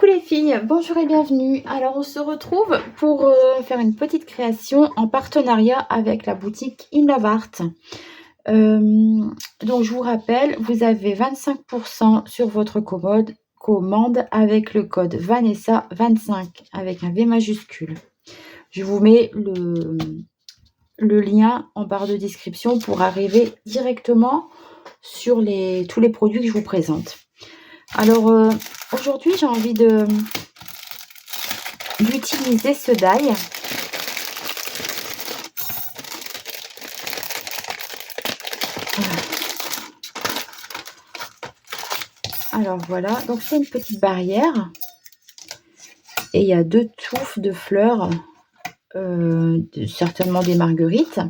les filles, bonjour et bienvenue. Alors on se retrouve pour faire une petite création en partenariat avec la boutique In Love Art. Donc je vous rappelle, vous avez 25% sur votre commande avec le code Vanessa25 avec un V majuscule. Je vous mets le lien en barre de description pour arriver directement sur tous les produits que je vous présente. Alors aujourd'hui j'ai envie d'utiliser ce die. Alors voilà, donc c'est une petite barrière et il y a 2 touffes de fleurs, certainement des marguerites,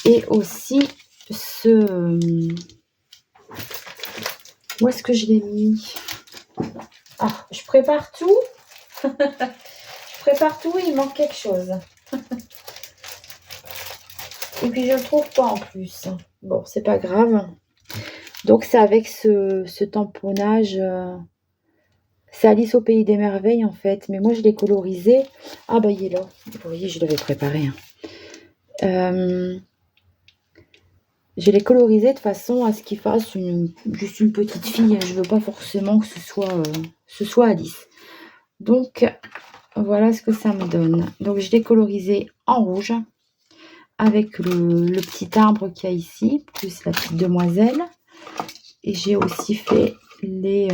et aussi où est-ce que je l'ai mis? Ah, je prépare tout. Je prépare tout et il manque quelque chose. Et puis je le trouve pas en plus. Bon, c'est pas grave. Donc c'est avec ce tamponnage. C'est Alice au pays des merveilles en fait. Mais moi je l'ai colorisé. Ah bah il est là. Vous voyez, je l'avais préparé. Je l'ai colorisé de façon à ce qu'il fasse juste une petite fille. Je veux pas forcément que ce soit Alice. Donc voilà ce que ça me donne. Donc je l'ai colorisé en rouge avec le petit arbre qu'il y a ici, plus la petite demoiselle. Et j'ai aussi fait les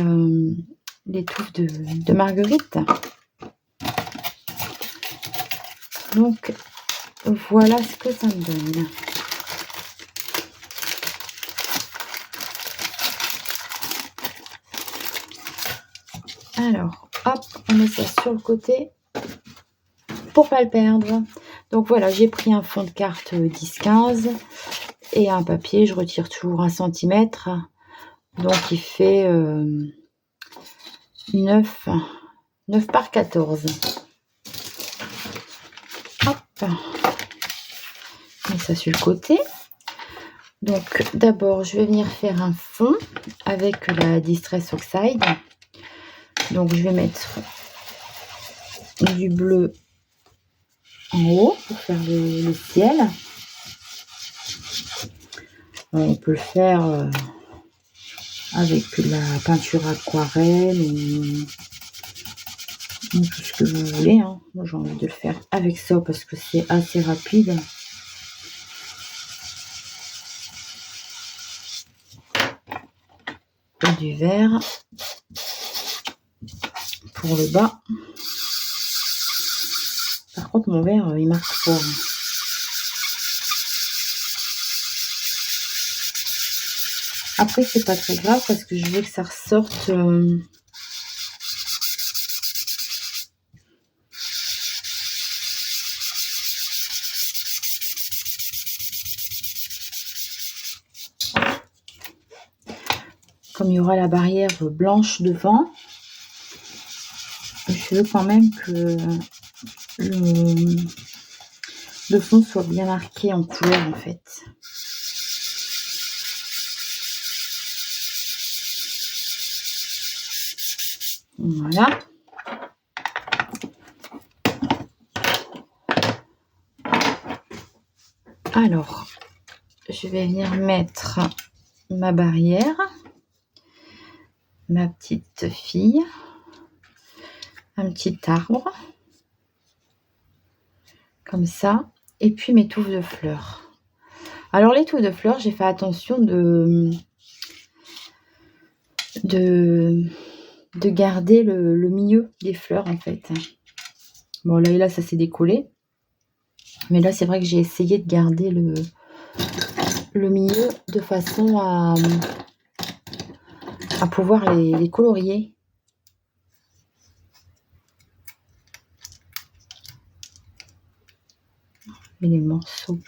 touffes de marguerite. Donc voilà ce que ça me donne. Alors, hop, on met ça sur le côté pour pas le perdre. Donc voilà, j'ai pris un fond de carte 10-15 et un papier, je retire toujours 1 cm. Donc il fait 9 par 14. Hop, on met ça sur le côté. Donc d'abord, je vais venir faire un fond avec la Distress Oxide. Donc je vais mettre du bleu en haut pour faire le ciel. On peut le faire avec la peinture aquarelle ou tout ce que vous voulez. Hein. Moi j'ai envie de le faire avec ça parce que c'est assez rapide. Et du vert pour le bas. Par contre mon vert il marque fort. Après c'est pas très grave parce que je veux que ça ressorte comme il y aura la barrière blanche devant, je veux quand même que le fond soit bien marqué en couleur en fait. Voilà. Alors, je vais venir mettre ma barrière, ma petite fille, un petit arbre, comme ça, et puis mes touffes de fleurs. Alors les touffes de fleurs, j'ai fait attention de garder le milieu des fleurs en fait. Bon là ça s'est décollé. Mais là c'est vrai que j'ai essayé de garder le milieu de façon à pouvoir les colorier. Et les morceaux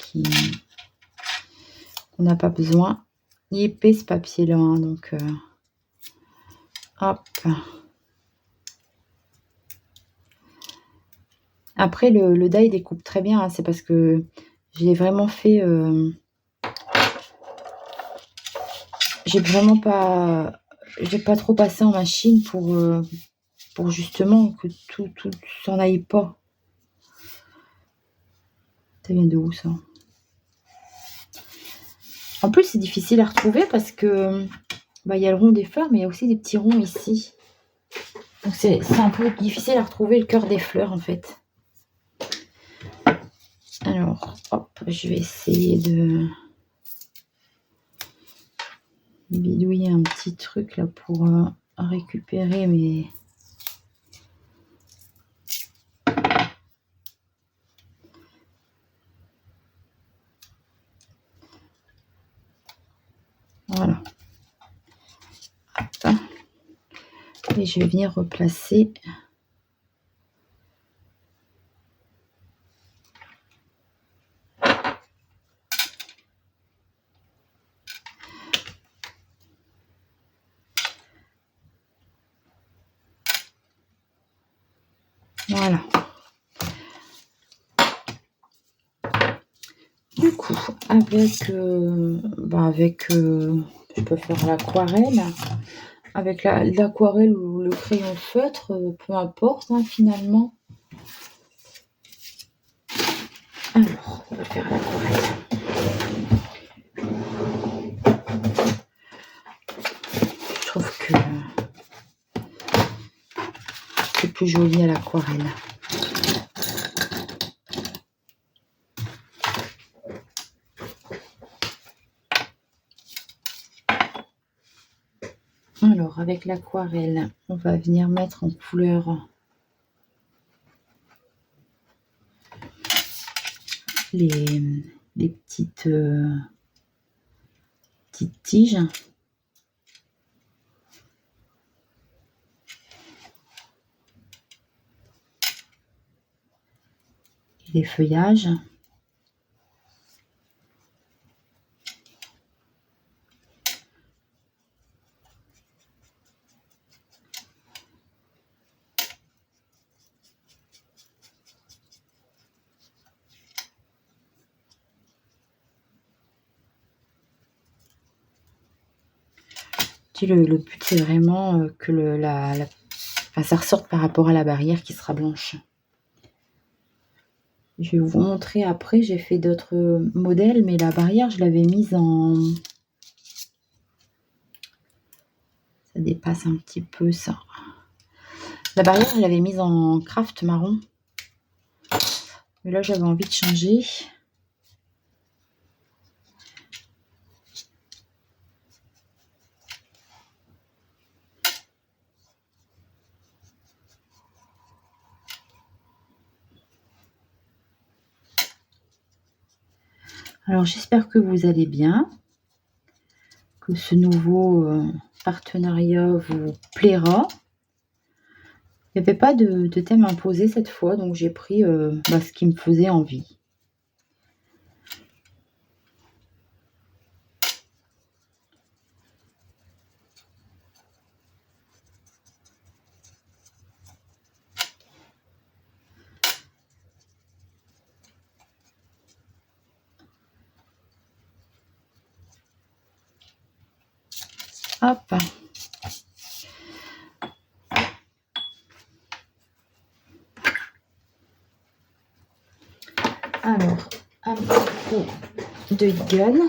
qu'on n'a pas besoin. Il est épais ce papier là, hein, donc hop. Après le die découpe très bien, hein, c'est parce que j'ai vraiment fait j'ai pas trop passé en machine pour pour justement que tout s'en aille pas. Ça vient de où ça? En plus, c'est difficile à retrouver parce que il y a le rond des fleurs, mais il y a aussi des petits ronds ici. Donc c'est un peu difficile à retrouver le cœur des fleurs en fait. Alors, hop, je vais essayer de bidouiller un petit truc là pour récupérer mes... Voilà. Hop. Et je vais venir replacer. Voilà. Du coup, avec je peux faire l'aquarelle. Avec l'aquarelle ou le crayon feutre, peu importe hein, finalement. Alors, on va faire l'aquarelle. Je trouve que c'est plus joli à l'aquarelle. Alors, avec l'aquarelle, on va venir mettre en couleur les petites tiges. Et les feuillages. Le but c'est vraiment que ça ressorte par rapport à la barrière qui sera blanche. Je vais vous montrer après, j'ai fait d'autres modèles, mais la barrière je l'avais mise en... Ça dépasse un petit peu ça. La barrière je l'avais mise en craft marron. Mais là j'avais envie de changer. Alors j'espère que vous allez bien, que ce nouveau partenariat vous plaira. Il n'y avait pas de thème imposé cette fois, donc j'ai pris ce qui me faisait envie. Hop. Alors, un petit coup de gun.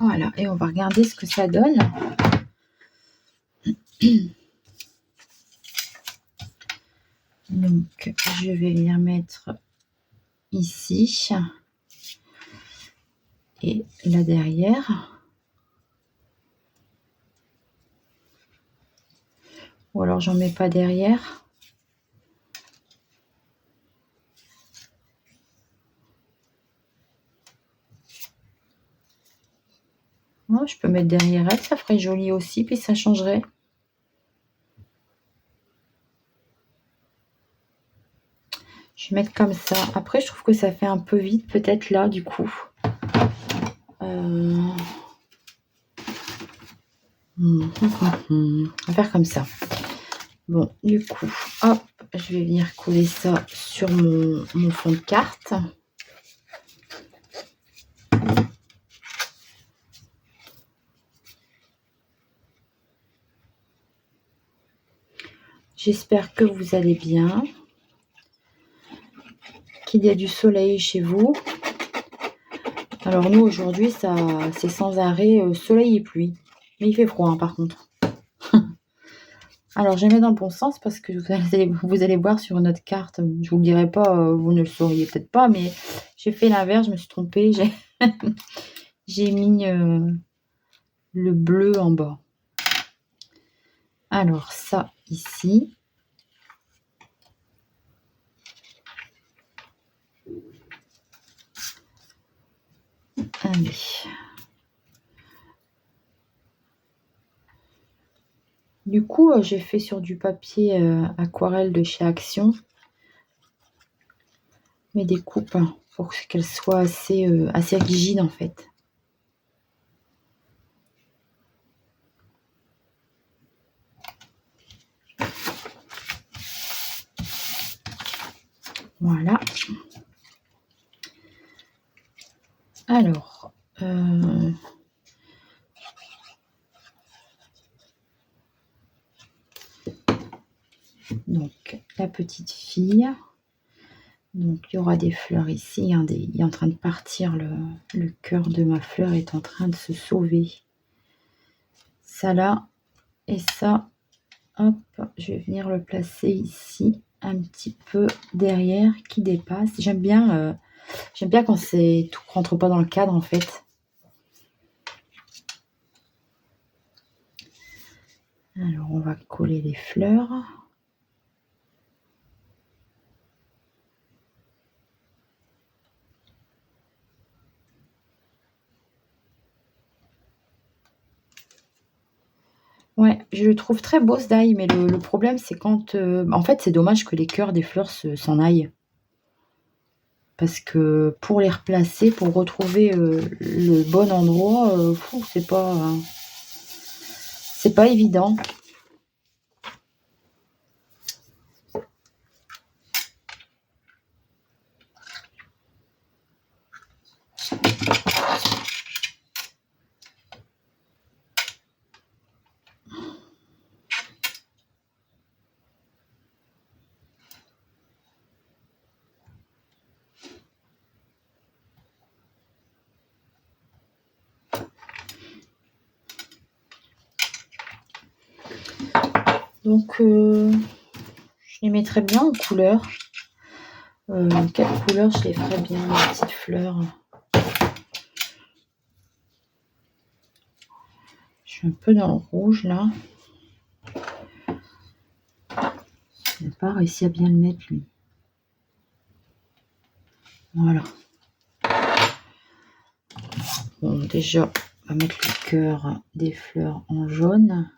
Voilà, et on va regarder ce que ça donne. Donc, je vais venir mettre ici et là derrière. Ou alors, j'en mets pas derrière. Non, je peux mettre derrière elle, ça ferait joli aussi, puis ça changerait. Je vais mettre comme ça. Après, je trouve que ça fait un peu vite, peut-être là, du coup. On va faire comme ça. Bon, du coup, hop, je vais venir coller ça sur mon fond de carte. J'espère que vous allez bien, qu'il y a du soleil chez vous. Alors nous, aujourd'hui, c'est sans arrêt soleil et pluie. Mais il fait froid, hein, par contre. Alors, je mets dans le bon sens parce que vous allez voir sur notre carte, je vous le dirai pas, vous ne le sauriez peut-être pas, mais j'ai fait l'inverse, je me suis trompée. J'ai mis le bleu en bas. Alors, ça, ici. Allez. Du coup, j'ai fait sur du papier aquarelle de chez Action. Mais des coupes pour qu'elles soient assez rigides en fait. Voilà. Alors, donc la petite fille. Donc il y aura des fleurs ici. Il est en train de partir. Le cœur de ma fleur est en train de se sauver. Ça là et ça. Hop, je vais venir le placer ici, un petit peu derrière, qui dépasse. J'aime bien quand tout rentre pas dans le cadre en fait. Alors on va coller les fleurs. Ouais, je le trouve très beau ce die, mais le problème c'est quand... en fait, c'est dommage que les cœurs des fleurs s'en aillent. Parce que pour les replacer, pour retrouver le bon endroit, c'est pas évident. Donc, je les mettrais bien en couleur. Quelle couleur je les ferais bien, les petites fleurs? Je suis un peu dans le rouge là. Je n'ai pas réussi à bien le mettre lui. Voilà. Bon, déjà, on va mettre le cœur des fleurs en jaune.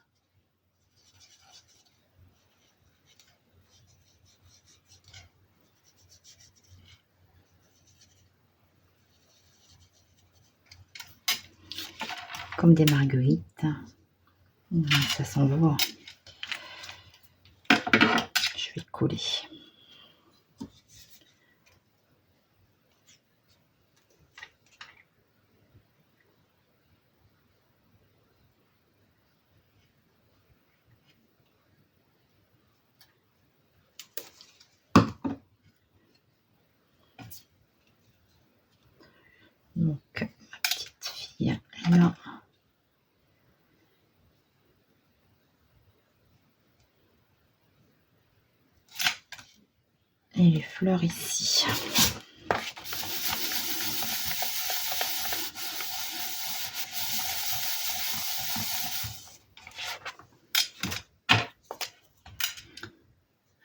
Comme des marguerites. Ça s'en va. Je vais coller. Donc, ma petite fille là. Et les fleurs ici.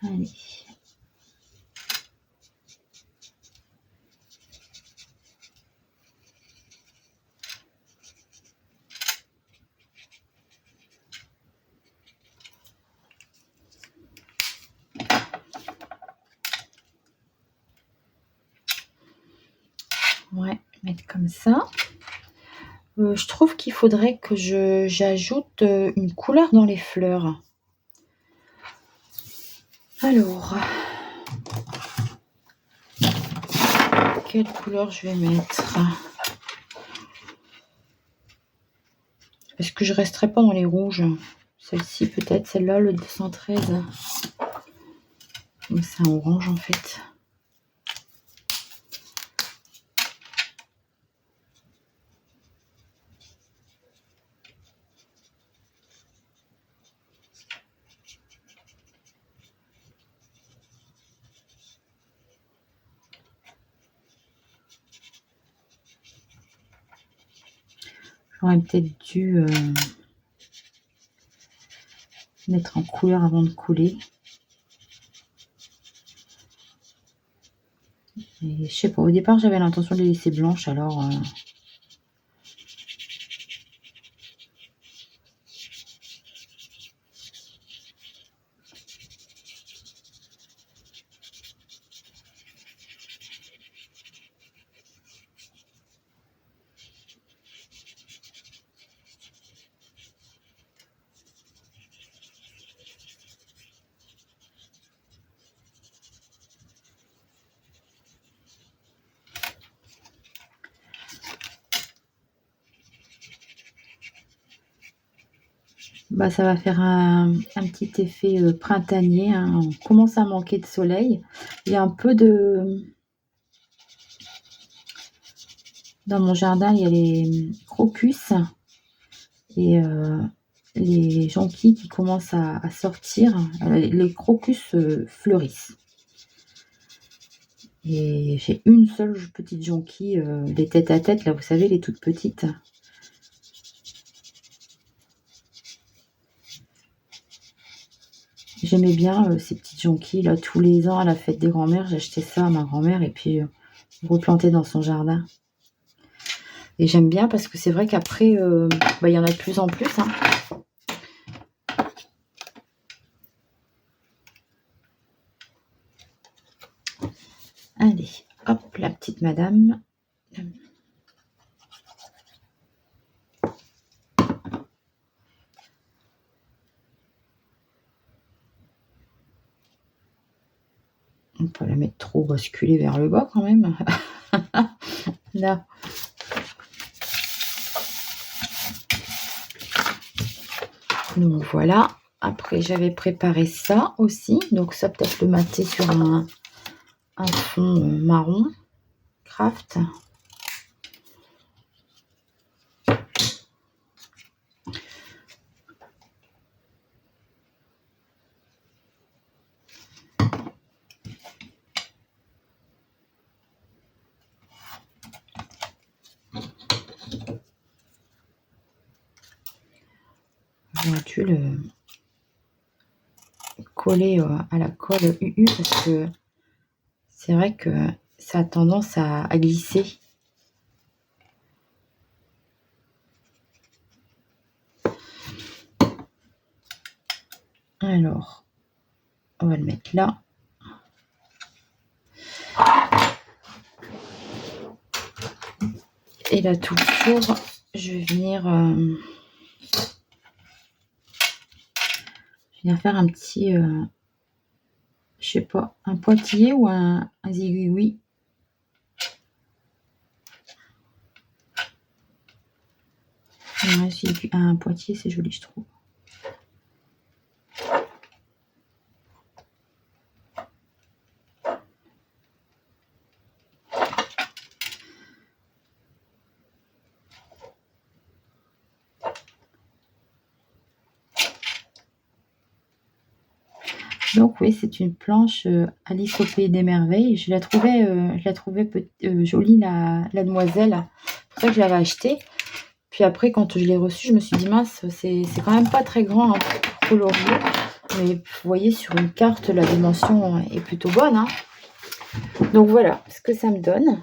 Allez. Ouais, mettre comme ça. Je trouve qu'il faudrait que j'ajoute, une couleur dans les fleurs. Alors, quelle couleur je vais mettre? Est-ce que je resterai pas dans les rouges? Celle-ci peut-être, celle-là, le 213. C'est un orange en fait. J'aurais peut-être dû mettre en couleur avant de couler. Et je sais pas, au départ j'avais l'intention de les laisser blanches, alors bah, ça va faire un petit effet printanier, hein. On commence à manquer de soleil. Il y a un peu de... Dans mon jardin, il y a les crocus et les jonquilles qui commencent à sortir. Les crocus fleurissent. Et j'ai une seule petite jonquille, les tête à tête, là, vous savez, les toutes petites. J'aimais bien ces petites jonquilles, là, tous les ans à la fête des grands-mères, j'achetais ça à ma grand-mère et puis replantais dans son jardin. Et j'aime bien parce que c'est vrai qu'après, il y en a de plus en plus, hein. Allez, hop, la petite madame. On peut la mettre trop basculée vers le bas quand même. Là. Donc voilà. Après, j'avais préparé ça aussi. Donc ça, peut-être le mater sur un fond marron. Craft. J'aurais dû le coller à la colle UU parce que c'est vrai que ça a tendance à glisser. Alors, on va le mettre là. Et là, tout le tour, je vais venir faire un petit, je sais pas, un pointillé ou un zigouigoui. Un pointillé, c'est joli, je trouve. Donc oui, c'est une planche Alice au Pays des Merveilles. Je la trouvais jolie, la demoiselle. C'est pour ça que je l'avais achetée. Puis après, quand je l'ai reçue, je me suis dit, mince, c'est quand même pas très grand hein, pour colorier. Mais vous voyez, sur une carte, la dimension est plutôt bonne. Hein. Donc voilà ce que ça me donne.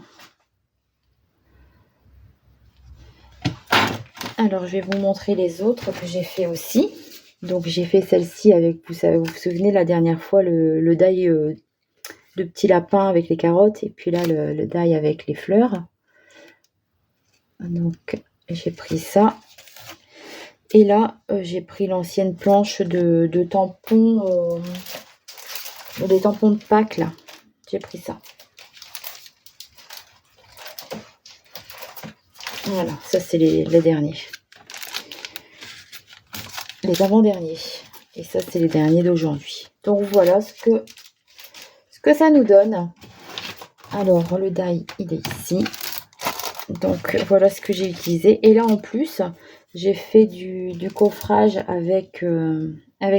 Alors, je vais vous montrer les autres que j'ai fait aussi. Donc, j'ai fait celle-ci avec, vous vous souvenez, la dernière fois, le die de petit lapin avec les carottes. Et puis là, le die avec les fleurs. Donc, J'ai pris ça. Et là, j'ai pris l'ancienne planche de tampons, des tampons de Pâques, là. J'ai pris ça. Voilà, ça c'est les derniers. Les avant-derniers. Et ça, c'est les derniers d'aujourd'hui. Donc voilà ce que ça nous donne. Alors, le die, il est ici. Donc voilà ce que j'ai utilisé. Et là, en plus, j'ai fait du coffrage avec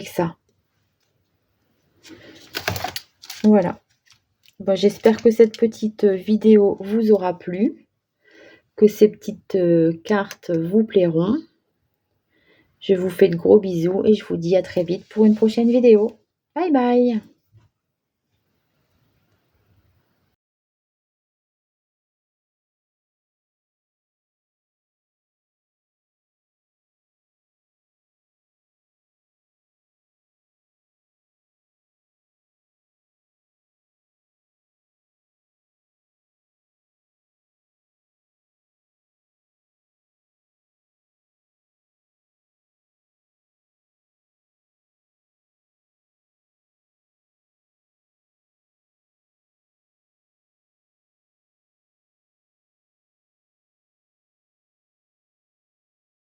ça. Voilà. Bon, j'espère que cette petite vidéo vous aura plu, que ces petites cartes vous plairont. Je vous fais de gros bisous et je vous dis à très vite pour une prochaine vidéo. Bye bye!